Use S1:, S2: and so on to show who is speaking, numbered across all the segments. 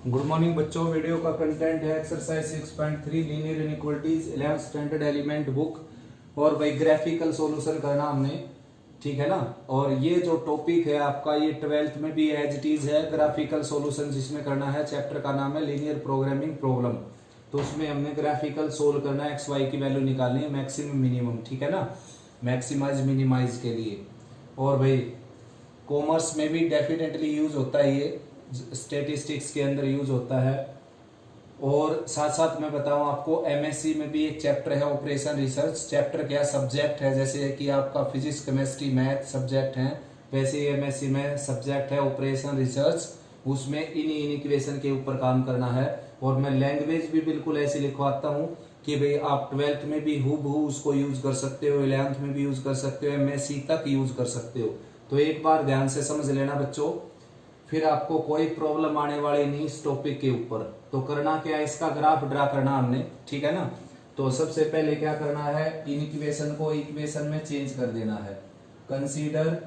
S1: Good morning बच्चों। Video का content है exercise 6.3 linear inequalities 11th standard element book. और भाई ग्राफिकल सॉल्यूशन करना हमने, ठीक है ना। और ये जो टॉपिक है आपका ये 12th में भी एज इट इज है, ग्राफिकल सॉल्यूशन जिसमें करना है। चैप्टर का नाम है लीनियर प्रोग्रामिंग प्रॉब्लम। तो उसमें हमने ग्राफिकल सोल्व करना है, एक्स वाई की वैल्यू निकालनी है, मैक्सिमम मिनिमम, ठीक है ना, मैक्सिमाइज मिनिमाइज के लिए। और भाई कॉमर्स में भी डेफिनेटली यूज होता है, ये स्टेटिस्टिक्स के अंदर यूज होता है। और साथ साथ मैं बताऊं आपको एमएससी में भी एक चैप्टर है ऑपरेशन रिसर्च। चैप्टर क्या सब्जेक्ट है, जैसे कि आपका फिजिक्स केमिस्ट्री मैथ सब्जेक्ट है, वैसे ही एमएससी में सब्जेक्ट है ऑपरेशन रिसर्च। उसमें इन इक्वेशन के ऊपर काम करना है। और मैं लैंग्वेज भी बिल्कुल ऐसी लिखवाता हूँ कि भाई आप 12th में भी हूबहू उसको यूज कर सकते हो, 11th में भी यूज कर सकते हो, एमएससी तक यूज कर सकते हो। तो एक बार ध्यान से समझ लेना बच्चों, फिर आपको कोई प्रॉब्लम आने वाली नहीं इस टॉपिक के ऊपर। तो करना क्या है, इसका ग्राफ ड्रा करना हमने, ठीक है ना। तो सबसे पहले क्या करना है, इन इक्वेशन को इक्वेशन में चेंज कर देना है। Consider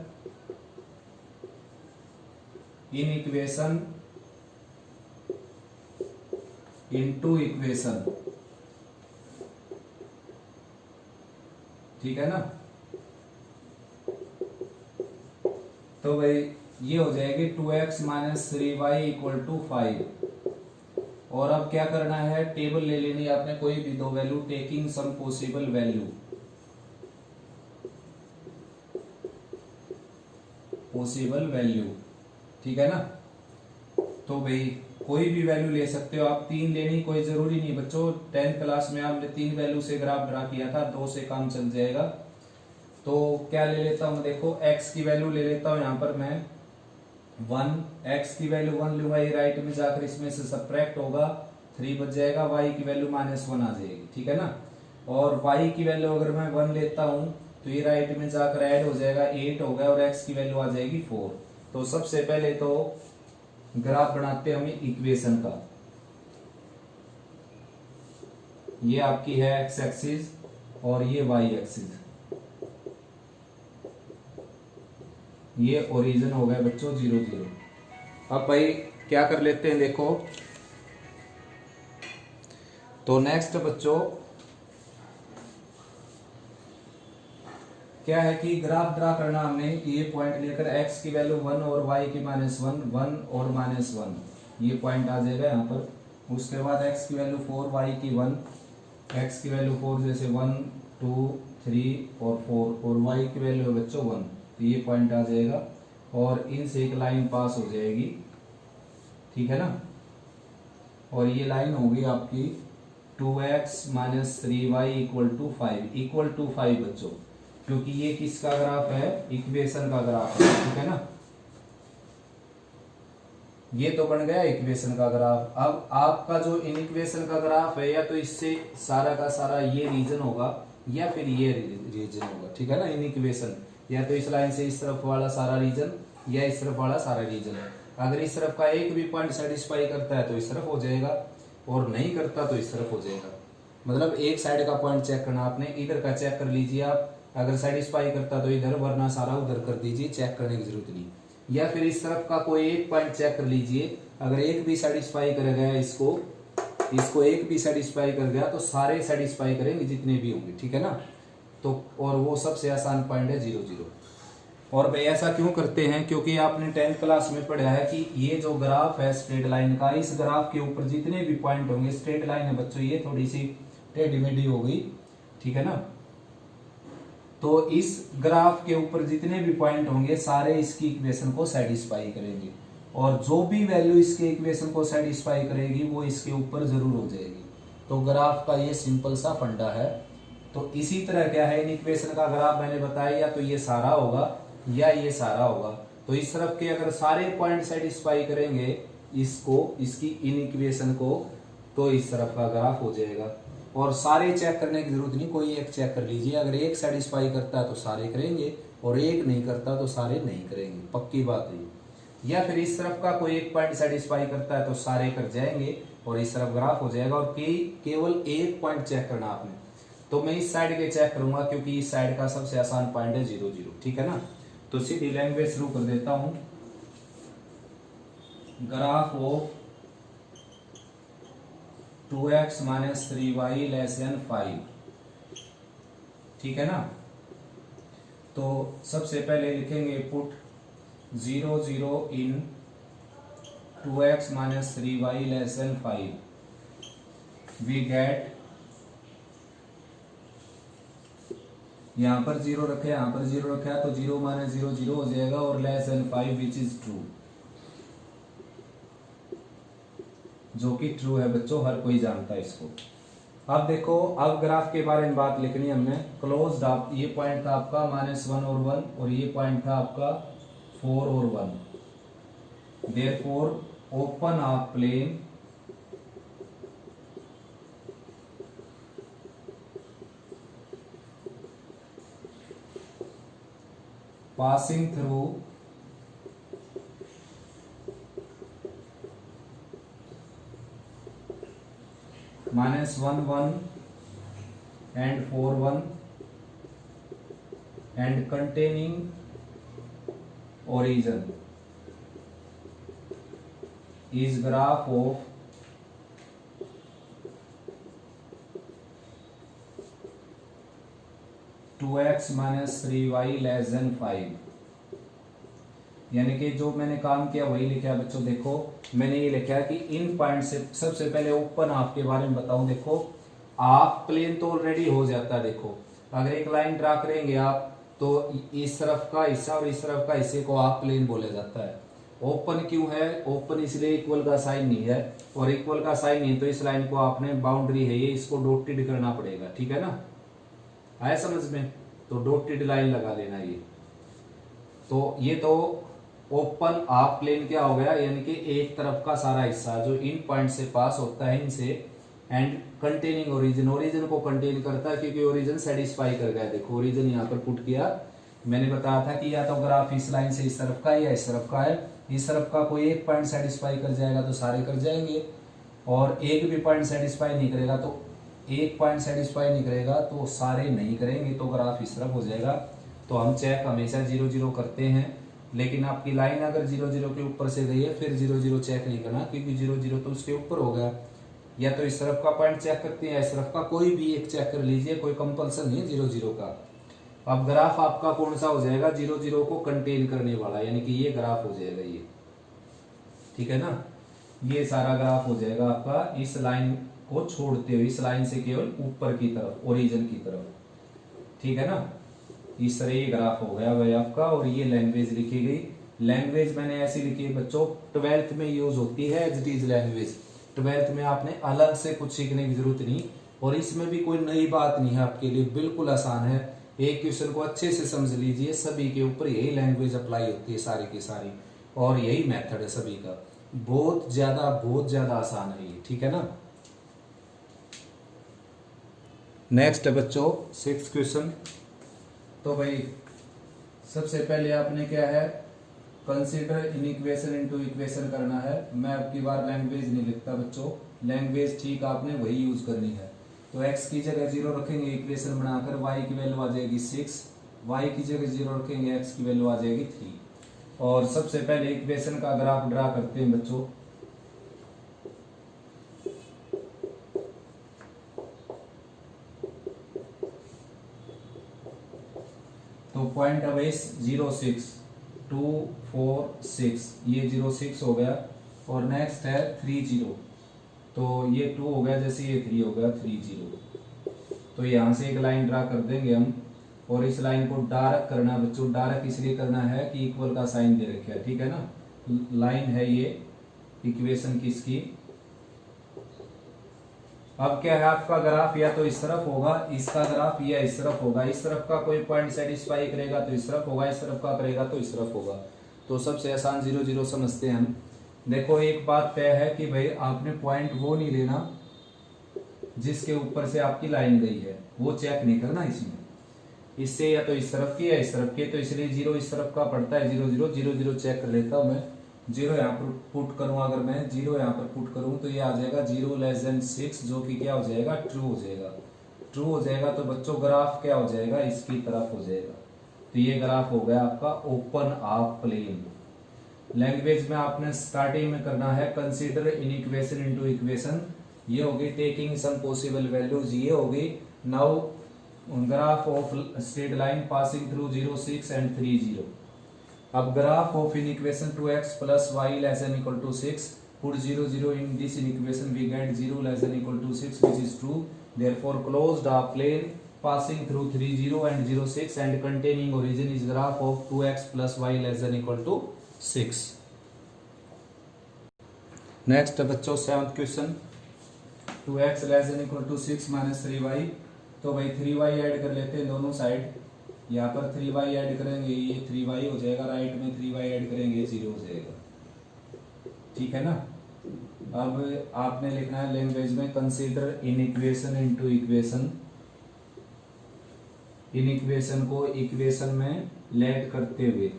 S1: in equation into equation, ठीक है ना। तो भाई ये हो जाएगी 2x minus 3y equal to 5। और अब क्या करना है, टेबल ले लेनी है आपने कोई भी दो value, taking some possible value, possible value, ठीक है ना। तो भाई कोई भी वैल्यू ले सकते हो आप, 3 लेनी कोई जरूरी नहीं बच्चों। 10th क्लास में आपने 3 वैल्यू से ग्राफ ड्रा किया था, 2 से काम चल जाएगा। तो क्या ले लेता हूं, देखो x की वैल्यू ले लेता हूं यहां पर मैं 1, x की वैल्यू 1 लूंगा, ये राइट में जाकर इसमें से सब्ट्रैक्ट होगा, 3 बच जाएगा, y की वैल्यू -1 आ जाएगी, ठीक है ना। और y की वैल्यू अगर मैं 1 लेता हूं तो ये राइट में जाकर ऐड हो जाएगा, 8 हो गया, और x की वैल्यू आ जाएगी 4। तो सबसे पहले तो ग्राफ बनाते हैं हमें इक्वेशन का। ये आपकी है x एक्सिस और ये y एक्सिस, ये ओरिजिन हो गया बच्चों 0 0। अब भाई क्या कर लेते हैं, देखो तो नेक्स्ट बच्चों क्या है कि ग्राफ ड्रा करना हमने, ये पॉइंट लेकर x की वैल्यू 1 और y की -1, 1 और -1, ये पॉइंट आ जाएगा यहाँ पर। उसके बाद x की वैल्यू 4, y की 1, x की वैल्यू 4 जैसे 1 2 3 और 4, और y की वैल्यू है बच्चों 1, तो ये पॉइंट आ जाएगा और इनसे एक लाइन पास हो जाएगी, ठीक है ना। और ये लाइन होगी आपकी 2x minus 3y equal to 5, equal to 5 बच्चों, क्योंकि ये किसका ग्राफ है, इक्वेशन का ग्राफ है, ठीक है ना। ये तो बन गया इक्वेशन का ग्राफ। अब आपका जो इन इक्वेशन का ग्राफ है, या तो इससे सारा का सारा ये रीजन होगा या फिर ये रीजन होगा, ठीक है ना। इन इक्वेशन या तो इस लाइन से इस तरफ वाला सारा रीजन या इस तरफ वाला सारा रीजन है। अगर इस तरफ का एक भी पॉइंट सेटिस्फाई करता है तो इस तरफ हो जाएगा, और नहीं करता तो इस तरफ हो जाएगा। मतलब एक साइड का पॉइंट चेक करना आपने, इधर का चेक कर लीजिए आप, अगर सेटिस्फाई करता तो इधर, वरना सारा उधर कर दीजिए, चेक करने की जरूरत नहीं। या फिर इस तरफ का कोई एक पॉइंट चेक कर लीजिए, अगर एक भी सेटिस्फाई कर गया इसको एक भी सेटिस्फाई कर गया तो सारे सेटिस्फाई करेंगे जितने भी होंगे, ठीक है ना। तो और वो सबसे आसान पॉइंट है 0 0। और भाई ऐसा क्यों करते हैं, क्योंकि आपने 10th क्लास में पढ़ा है कि ये जो ग्राफ है स्ट्रेट लाइन का, इस ग्राफ के ऊपर जितने भी पॉइंट होंगे, स्ट्रेट लाइन है बच्चों, ये थोड़ी सी टेढ़ी मेढ़ी हो गई, ठीक है ना। तो इस ग्राफ के ऊपर जितने भी पॉइंट होंगे सारे इसकी इक्वेशन को सेटिस्फाई करेंगे, और जो भी वैल्यू इसके इक्वेशन को सेटिस्फाई करेगी वो इसके ऊपर जरूर हो जाएगी। तो ग्राफ का ये सिंपल सा फंडा है। तो इसी तरह क्या है, इन इक्वेशन का ग्राफ मैंने बताया, या तो ये सारा होगा या ये सारा होगा। तो इस तरफ के अगर सारे पॉइंट सेटिस्फाई करेंगे इसको, इसकी इन इक्वेशन को, तो इस तरफ का ग्राफ हो जाएगा। और सारे चेक करने की जरूरत नहीं, कोई एक चेक कर लीजिए, अगर एक सेटिस्फाई करता है तो सारे करेंगे, और एक नहीं करता तो सारे नहीं करेंगे, पक्की बात है। या फिर इस तरफ का कोई एक पॉइंट सेटिस्फाई करता है तो सारे कर जाएंगे और इस तरफ ग्राफ हो जाएगा। और केवल एक पॉइंट चेक करना आपने, तो मैं इस साइड के चेक करूंगा क्योंकि इस साइड का सबसे आसान पॉइंट है 0 0, ठीक है ना। तो सीधी लैंग्वेज शुरू कर देता हूं। Graph of 2x minus 3y less than 5, ठीक है ना। तो सबसे पहले लिखेंगे put 0 0 in 2x minus 3y less than 5, we get, यहां पर 0 रखे, यहां पर 0 रखा है तो 0 माइनस 0 0 हो जाएगा और less than 5 which is true, जो कि ट्रू है बच्चों, हर कोई जानता है इसको। अब देखो, अब ग्राफ के बारे में बात लिखनी है हमने। क्लोज्ड आप, ये पॉइंट था आपका -1 और 1 और ये पॉइंट था आपका 4 और 1। Therefore open of plane passing through -1 1 and 4 1 and containing origin is graph of two x minus 3y less than 5। यानी कि जो मैंने काम किया वही लिखा है बच्चों। देखो मैंने ये लिखा है कि इन पॉइंट से सबसे पहले ओपन हाफ के बारे में बताऊं। देखो हाफ प्लेन तो ऑलरेडी हो जाता है। देखो अगर एक लाइन ड्रा करेंगे आप तो इस तरफ का हिस्सा और इस तरफ का हिस्से को हाफ प्लेन बोला जाता है। ओपन क्यों है? ओपन इसलिए इक्वल का साइन नहीं है, और इक्वल का साइन नहीं तो इस लाइन को आपने, बाउंड्री है ये, इसको डॉटेड करना पड़ेगा, ठीक है ना। आया समझ में? तो डॉटेड लाइन लगा लेना ये। तो ये तो ओपन हाफ प्लेन क्या हो गया, यानी कि एक तरफ का सारा हिस्सा जो इन पॉइंट से पास होता है इनसे, एंड कंटेनिंग ओरिजिन, ओरिजिन को कंटेन करता है क्योंकि ओरिजिन सेटिस्फाई कर गया। देखो ओरिजिन यहाँ पर पुट किया, मैंने बताया था कि या तो ग्राफ इस लाइन से इस तरफ का है या इस तरफ का है। इस तरफ का कोई एक पॉइंट सेटिस्फाई कर जाएगा तो सारे कर जाएंगे, और एक भी पॉइंट सेटिस्फाई नहीं करेगा तो, एक पॉइंट सेटिस्फाई नहीं करेगा तो सारे नहीं करेंगे, तो ग्राफ इस तरफ हो जाएगा। तो हम चेक हमेशा 0 0 करते हैं, लेकिन आपकी लाइन अगर 0 0 के ऊपर से गई है फिर 0 0 चेक नहीं करना, क्योंकि 0 0 तो उसके ऊपर हो गया। या तो इस तरफ का पॉइंट चेक करते हैं या इस तरफ का, कोई भी एक चेक कर लीजिए, कोई कंपल्सन नहीं है 0 0 का। अब ग्राफ आपका कौन सा हो जाएगा? 0 0 को कंटेन करने वाला, यानी कि ये ग्राफ हो जाएगा ये, ठीक है ना। ये सारा ग्राफ हो जाएगा आपका इस लाइन को छोड़ते हुए, इस लाइन से केवल ऊपर की तरफ, ओरिजिन की तरफ, ठीक है ना। इस तरह ये ग्राफ हो गया भाई आपका। और ये लैंग्वेज लिखी गई। लैंग्वेज मैंने ऐसी लिखी है बच्चों, 12th में यूज होती है as it is language. 12th में आपने अलग से कुछ सीखने की जरूरत नहीं, और इसमें भी कोई नई बात नहीं है आपके लिए, बिल्कुल आसान है। एक क्वेश्चन को अच्छे से समझ लीजिए, सभी के ऊपर यही लैंग्वेज अप्लाई होती है सारी की सारी, और यही मेथड है सभी का। बहुत ज्यादा आसान है ये, ठीक है ना। नेक्स्ट है बच्चों 6th क्वेश्चन। तो भाई सबसे पहले आपने क्या है, consider in equation into equation करना है। मैं अब की बार लैंग्वेज नहीं लिखता बच्चों, लैंग्वेज ठीक आपने वही यूज करनी है। तो x की जगह 0 रखेंगे इक्वेशन बनाकर, y की वैल्यू आ जाएगी 6, y की जगह 0 रखेंगे, x की वैल्यू आ जाएगी 3। और सबसे पहले इक्वेशन का ग्राफ ड्रा करते हैं बच्चों। तो पॉइंट है भाई 0 6 2 4 6, ये 0 6 हो गया। और नेक्स्ट है 3 0, तो ये 2 हो गया, जैसे ये 3 हो गया 3 0। तो यहाँ से एक लाइन ड्रा कर देंगे हम, और इस लाइन को डार्क करना है बच्चों। डार्क इसलिए करना है कि इक्वल का साइन दे रखा है, ठीक है ना। लाइन है ये इक्वेशन किसकी। अब क्या है आपका ग्राफ, या तो इस तरफ होगा इसका ग्राफ, या इस तरफ होगा। इस तरफ का कोई पॉइंट सेटिस्फाई करेगा तो इस तरफ होगा, इस तरफ का करेगा तो इस तरफ होगा। तो सबसे आसान 0 0 समझते हैं हम। देखो एक बात तय है कि भाई आपने पॉइंट वो नहीं लेना जिसके ऊपर से आपकी लाइन गई है, वो चेक नहीं करना इसमें। इससे या तो इस तरफ की या इस तरफ की, तो इसलिए 0 इस तरफ का पड़ता है, 0 0 0 0 चेक कर लेता हूं मैं। 0 यहाँ पर पुट करूं, अगर मैं 0 यहाँ पर पुट करूं तो ये आ जाएगा 0 लेस देन 6, जो कि क्या हो जाएगा, ट्रू हो जाएगा। ट्रू हो जाएगा तो बच्चों ग्राफ क्या हो जाएगा, इसकी तरफ हो जाएगा। तो ये ग्राफ हो गया आपका ओपन हाफ प्लेन। लैंग्वेज में आपने स्टार्टिंग में करना है consider in equation into equation, ये होगी टेकिंग सम पॉसिबल वैल्यूज, ये होगी now graph of straight line passing through 0 6 and 3 0। अब graph of in equation 2x plus y less than equal to 6, put 0 0 in this in equation, we get 0 less than equal to 6, which is true. Therefore closed a plane passing through 3 0 and 0 6 and containing origin is graph of 2x plus y less than equal to 6। Next बच्चों 7th question, 2x less than equal to 6 minus 3y। तो भाई 3y add कर लेते हैं दोनों side, यहाँ पर 3y add करेंगे ये 3y हो जाएगा, राइट में 3y ऐड करेंगे 0 हो जाएगा, ठीक है ना। अब आपने लिखना है लैंग्वेज में consider in equation into equation, in equation को इक्वेशन में लेट करते हुए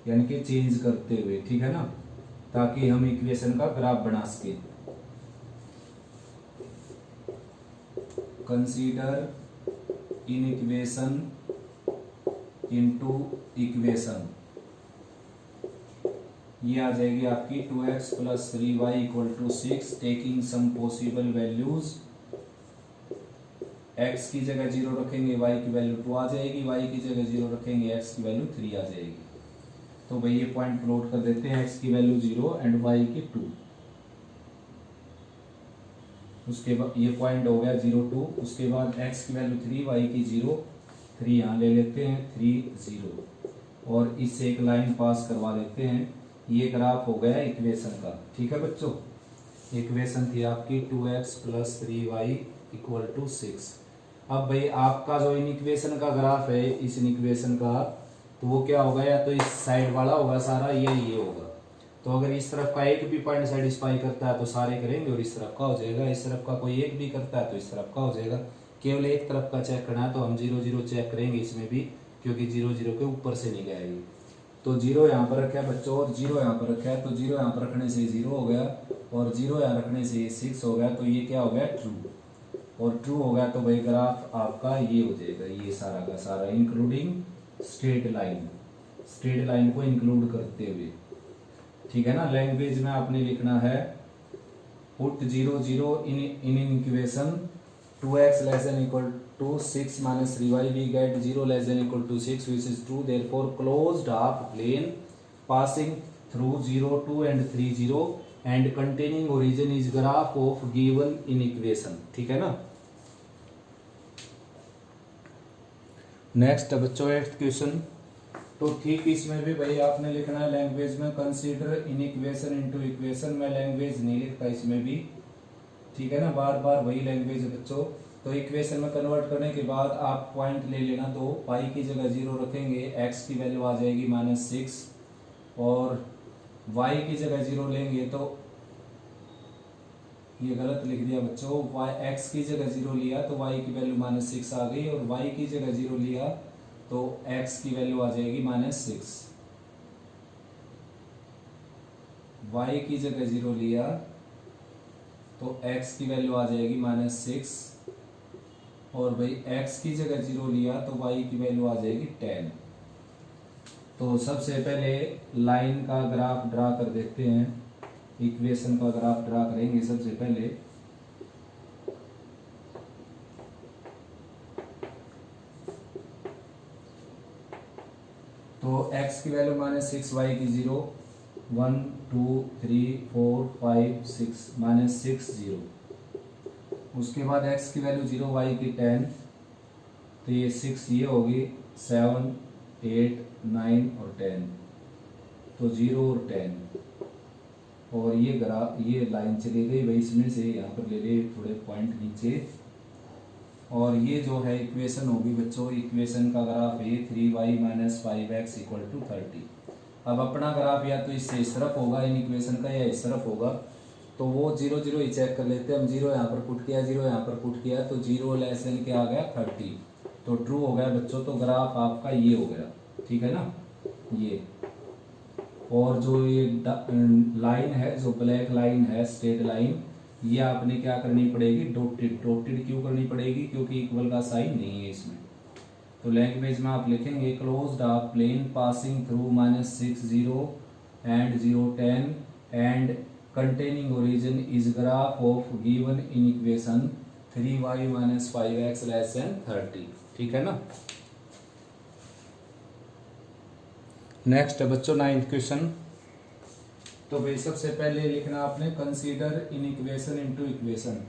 S1: यानी कि चेंज करते हुए, ठीक है ना, ताकि हम इक्वेशन का ग्राफ बना सके। Consider in equation into equation, ये आ जाएगी आपकी 2x plus 3y equal to 6 taking some possible values. x की जगह 0 रखेंगे y की वैल्यू 2 आ जाएगी, y की जगह 0 रखेंगे x की वैल्यू 3 आ जाएगी। तो भाई ये पॉइंट प्लॉट कर देते हैं, x की वैल्यू 0 एंड y की 2। उसके बाद ये पॉइंट हो गया 0 2, उसके बाद x की वैल्यू 3 y की 0 3 यहाँ ले लेते हैं 3 0 और इससे एक लाइन पास करवा देते हैं। ये ग्राफ हो गया इक्वेशन का, ठीक है बच्चों। इक्वेशन थी आपकी 2x plus 3y equal to 6। अब भाई आपका जो इन इक्वेशन का ग्राफ है, इस इन इक्वेशन का, तो वो क्या होगा, या तो इस साइड वाला होगा सारा, ये होगा। तो अगर इस तरफ का एक भी पॉइंट सेटिस्फाई करता है तो सारे करेंगे, और इस तरफ का हो जाएगा। इस तरफ का कोई एक भी करता है तो इस तरफ का हो जाएगा। केवल एक तरफ का चेक करना है तो हम 0 0 चेक करेंगे इसमें भी, क्योंकि 0 0 के ऊपर से नहीं गया ये। तो 0 यहाँ पर रखा है बच्चों और 0 यहाँ पर रखा है, तो 0 यहाँ पर रखने से 0 हो गया और 0 यहाँ रखने से 6 हो गया। तो ये क्या हो गया, ट्रू। और ट्रू हो गया तो भाई ग्राफ आपका ये हो जाएगा, ये सारा का सारा including straight line, straight line को इंक्लूड करते हुए, ठीक है ना। लैंग्वेज में आपने लिखना है put 0 0 in equation 2x less than equal to 6 minus 3y, we get 0 less than equal to 6, which is true. Therefore closed half plane passing through 0 2 and 3 0 and containing origin is graph of given in equation, ठीक है ना। Next बच्चों 8th question, तो ठीक इसमें भी भाई आपने लिखना है लैंग्वेज में consider in equation into equation. मैं लैंग्वेज नहीं लिखता इसमें भी, ठीक है ना, बार बार वही लैंग्वेज है बच्चों। तो इक्वेशन में कन्वर्ट करने के बाद आप पॉइंट ले लेना, तो y की जगह 0 रखेंगे, x की वैल्यू आ जाएगी -6 और y की जगह 0 लेंगे तो ये गलत लिख दिया बच्चों, x की जगह 0 लिया तो y की वैल्यू -6 आ गई, और y की जगह 0 लिया तो x की वैल्यू आ जाएगी -6। y की जगह 0 लिया तो x की वैल्यू आ जाएगी -6 और भाई x की जगह 0 लिया तो y की वैल्यू आ जाएगी 10। तो सबसे पहले लाइन का ग्राफ ड्रा कर देते हैं, इक्वेशन का ग्राफ ड्रा करेंगे सबसे पहले। तो x की वैल्यू -6, y की 0, 1 2 3 4 5 6 -6 0। उसके बाद x की वैल्यू 0, y की 10, तो ये 6 ये होगी, 7 8 9 और 10, तो 0 और 10। और ये लाइन चली गई भाई इसमें से, यहाँ पर ले ले थोड़े पॉइंट नीचे। और ये जो है इक्वेशन होगी बच्चों, इक्वेशन का ग्राफ है 3y - 5x = 30। अब अपना ग्राफ या तो इससे इस तरफ होगा इन इक्वेशन का, या इस तरफ होगा। तो वो 0 0 ही चेक कर लेते हैं हम। 0 यहाँ पर पुट किया, 0 यहाँ पर पुट किया, तो 0 लेस देन क्या आ गया 30, तो ट्रू हो गया बच्चों। तो ग्राफ आपका ये हो गया, ठीक है ना, ये। और जो ये लाइन है, जो ब्लैक लाइन है स्ट्रेट लाइन, ये आपने क्या करनी पड़ेगी, डॉटेड। डॉटेड क्यों करनी पड़ेगी, क्योंकि इक्वल का साइन नहीं है इसमें। तो लैंग्वेज में आप लिखेंगे closed a plane passing through -6 0 and 0 10 and containing origin is graph of given in equation 3y minus 5x less than 30। ठीक है ना। नेक्स्ट है बच्चों 9th क्वेश्चन। तो भाई सबसे पहले लिखना आपने consider in equation into equation.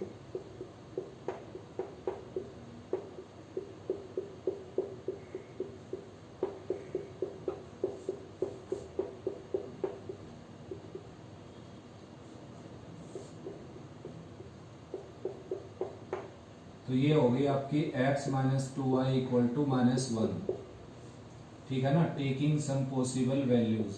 S1: तो ये हो गई आपकी x minus 2y equal to minus 1। ठीक है ना। Taking some possible values.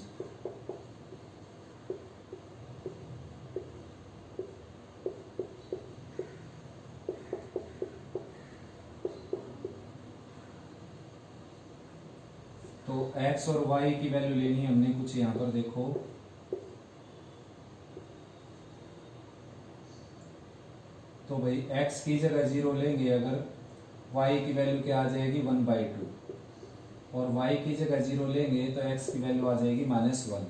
S1: तो x और y की वैल्यू लेनी है हमने कुछ यहां पर देखो। तो भाई x की जगह 0 लेंगे अगर, y की वैल्यू क्या आ जाएगी 1/2, और y की जगह 0 लेंगे तो x की वैल्यू आ जाएगी -1।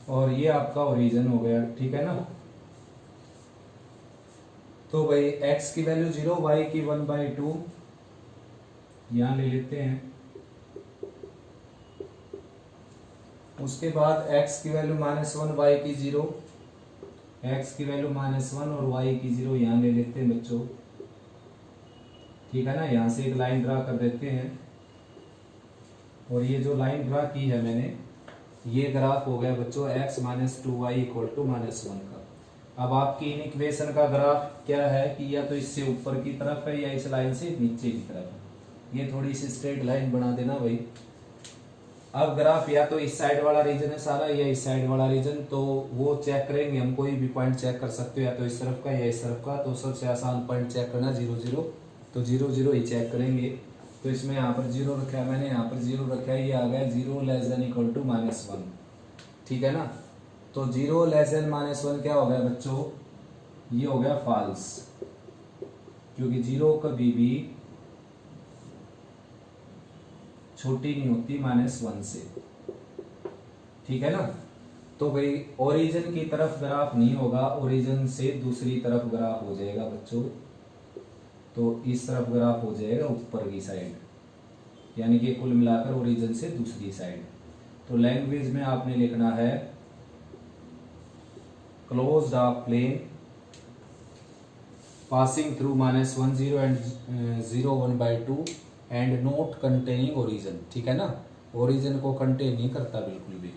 S1: और ये आपका ओरिजिन हो गया। ठीक है ना। तो भाई x की वैल्यू 0, y की 1/2 यहां ले लेते हैं। उसके बाद x की वैल्यू -1, y की 0, x की वैल्यू -1 और y की 0 यहां ले लेते हैं बच्चों। ठीक है ना। यहां से एक लाइन ड्रा कर देते हैं, और ये जो लाइन ड्रा की है मैंने, ये ग्राफ हो गया बच्चों x minus 2y equal to -1 का। अब आपकी इन इक्वेशन का ग्राफ क्या है कि या तो इससे ऊपर की तरफ है या इस लाइन से नीचे की तरफ है। ये थोड़ी सी स्ट्रेट लाइन बना देना भाई। अब ग्राफ या तो इस साइड वाला रीजन है सारा या इस साइड वाला रीजन, तो वो चेक करेंगे हम। कोई भी पॉइंट चेक कर सकते हो, या तो इस तरफ का या इस तरफ का। तो सबसे आसान पॉइंट चेक करना 0 0, तो 0 0 ही चेक करेंगे। तो इसमें यहाँ पर 0 रखा है मैंने, यहाँ पर 0 रखा है, ये आ गया 0 लेस देन इक्वल टू -1। ठीक है ना। तो 0 लेस देन -1 क्या हो गया बच्चों, ये हो गया फॉल्स, क्योंकि 0 कभी भी छोटी नहीं होती -1 से। ठीक है ना। तो भाई ओरिजिन की तरफ ग्राफ नहीं होगा, ओरिजिन से दूसरी तरफ ग्राफ हो जाएगा बच्चों। तो इस तरफ ग्राफ हो जाएगा ऊपर की साइड, यानी कि कुल मिलाकर ओरिजिन से दूसरी साइड। तो लैंग्वेज में आपने लिखना है closed of plane passing through -1 0 and 0 1/2 and not containing origin. ठीक है ना। ओरिजिन को कंटेन नहीं करता बिल्कुल भी।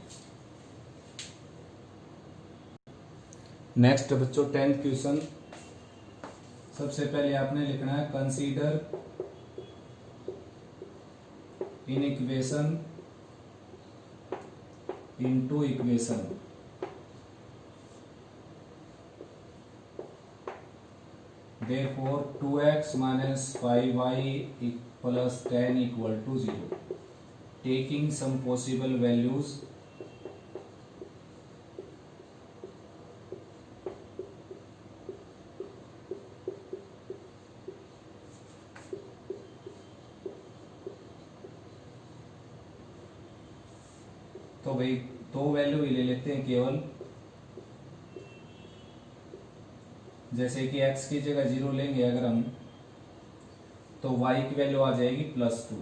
S1: नेक्स्ट बच्चों 10th क्वेश्चन। सबसे पहले आपने लिखना है consider in equation into equation. Therefore 2x minus 5y plus 10 equal to 0. Taking some possible values तो भाई दो वैल्यू ही ले लेते हैं केवल। जैसे कि x की जगह 0 लेंगे अगर हम, तो y की वैल्यू आ जाएगी +2।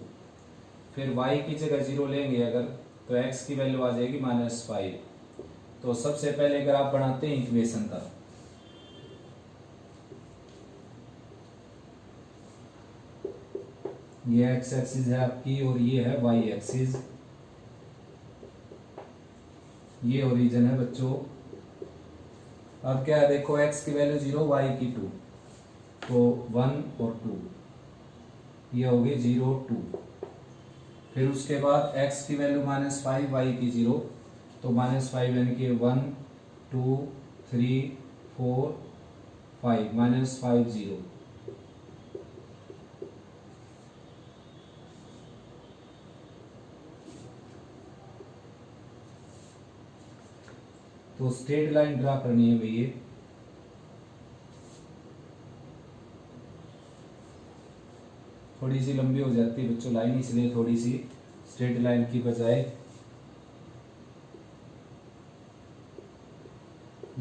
S1: फिर y की जगह 0 लेंगे अगर, तो x की वैल्यू आ जाएगी -5। तो सबसे पहले अगर आप बनाते हैं इक्वेशन का, ये x एक्सिस है आपकी और ये है y एक्सिस, ये ओरिजिन है बच्चों। अब क्या है देखो, x की वैल्यू 0, y की 2, तो 1 और 2 ये हो गई 0 2। फिर उसके बाद x की वैल्यू -5, y की 0, तो -5 यानी कि 1 2 3 4 5 -5 0। तो स्ट्रेट लाइन ड्रा करनी है भैया, थोड़ी सी लंबी हो जाती है बच्चों लाइन, इसलिए थोड़ी सी स्ट्रेट लाइन की बजाय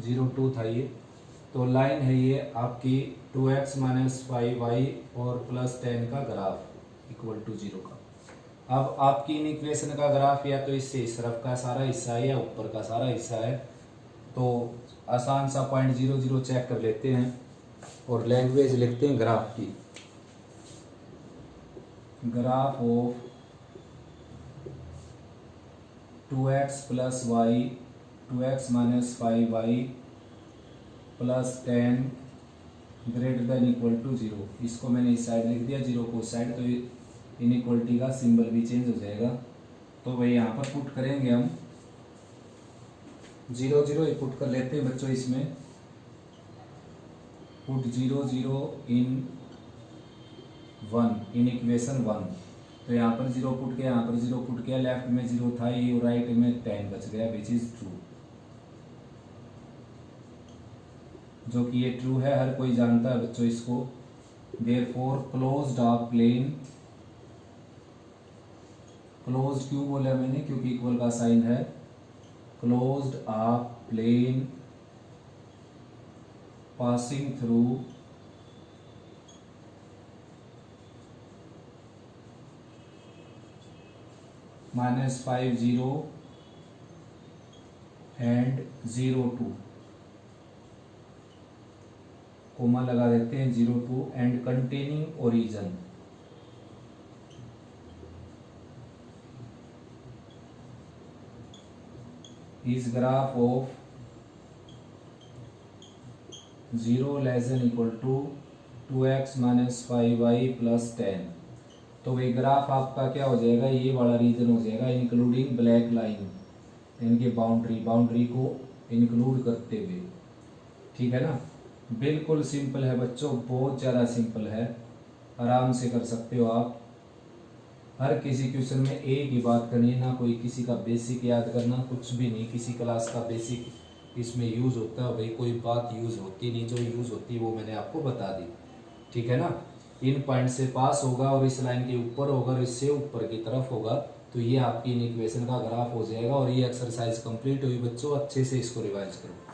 S1: 0 2 था ये। तो लाइन है ये आपकी 2x माइनस 5y और प्लस 10 का ग्राफ इक्वल टू 0 का। अब आपकी इन इक्वेशन का ग्राफ या तो इससे इस तरफ का सारा हिस्सा है या ऊपर का सारा हिस्सा है, तो आसान सा पॉइंट 0 0 चेक कर लेते हैं और लैंग्वेज लिखते हैं ग्राफ की। Graph of 2x plus y 2x minus 5y plus 10 greater than equal to 0। इसको मैंने इस साइड लिख दिया, 0 को उस साइड, तो इनइक्वलिटी का सिंबल भी चेंज हो जाएगा। तो भाई यहाँ पर पुट करेंगे हम 0 0 ही पुट कर लेते हैं बच्चों, इसमें पुट 0 0 इन 1 इन इक्वेशन 1। तो यहाँ पर 0 पुट किया, यहाँ पर 0 पुट किया, लेफ्ट में 0 था ये, राइट में 10 बच गया, विच इज ट्रू, जो कि ये ट्रू है, हर कोई जानता है बच्चों इसको। Therefore closed of plane, closed क्यों बोला मैंने, क्योंकि इक्वल का साइन है, closed of plane passing through -5 0 and 0 2, comma लगा देते हैं 0 2 एंड कंटेनिंग ओरिजिन। इस graph of 0 less than equal to 2x minus 5y plus 10। तो वही ग्राफ आपका क्या हो जाएगा, ये वाला रीजन हो जाएगा इंक्लूडिंग ब्लैक लाइन, इनके बाउंड्री को इंक्लूड करते हुए। ठीक है ना, बिल्कुल सिंपल है बच्चों, बहुत ज़्यादा सिंपल है, आराम से कर सकते हो आप। हर किसी क्वेश्चन में एक ही बात करनी है, ना कोई किसी का बेसिक याद करना, कुछ भी नहीं, किसी क्लास का बेसिक इसमें यूज़ होता है भाई, कोई बात यूज़ होती नहीं, जो यूज़ होती है वो मैंने आपको बता दी। ठीक है ना, इन पॉइंट से पास होगा और इस लाइन के ऊपर होगा और इससे ऊपर की तरफ होगा, तो ये आपकी इन इक्वेशन का ग्राफ हो जाएगा। और ये एक्सरसाइज कंप्लीट हुई बच्चों, अच्छे से इसको रिवाइज करो।